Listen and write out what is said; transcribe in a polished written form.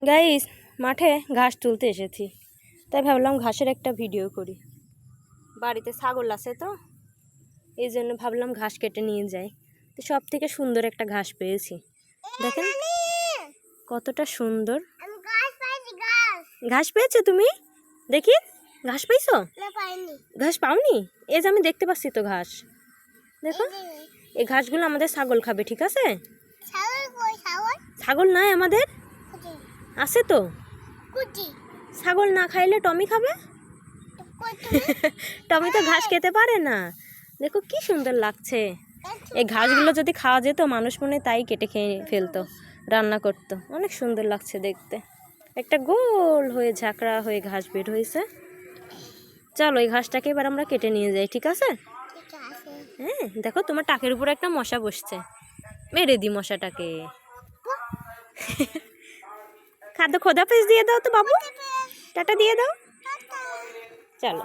Guys, মাঠে ঘাস তুলতে এসেছি, তাই ভাবলাম ঘাসের একটা ভিডিও করি। বাড়িতে ছাগল আছে তো, এই জন্য ভাবলাম ঘাস কেটে নিয়ে যাই। তো সব থেকে সুন্দর একটা ঘাস পেয়েছি, দেখেন কতটা সুন্দর ঘাস পেয়েছো তুমি। দেখি, ঘাস পেয়েছো? ঘাস পাওনি? এই যে আমি দেখতে পাচ্ছি তো ঘাস, দেখো এই ঘাসগুলো আমাদের ছাগল খাবে, ঠিক আছে? ছাগল নাই আমাদের, আছে তো। ছাগল না খাইলে টমি খাবে। টমি তো ঘাস খেতে পারে না। দেখো কি সুন্দর লাগছে। এই ঘাসগুলো যদি খাওয়া যেত, মানুষ মনে তাই কেটে খেয়ে ফেলতো, রান্না করতো। অনেক সুন্দর লাগছে দেখতে, একটা গোল হয়ে ঝাঁকড়া হয়ে ঘাস বের হয়েছে। চলো এই ঘাসটাকে এবার আমরা কেটে নিয়ে যাই, ঠিক আছে? হ্যাঁ, দেখো তোমার টাকের উপরে একটা মশা বসছে, মেরে দি মশাটাকে। খাদ্য খোদাফেজ দিয়ে দাও তো বাবু, টাটা দিয়ে দাও। চলো।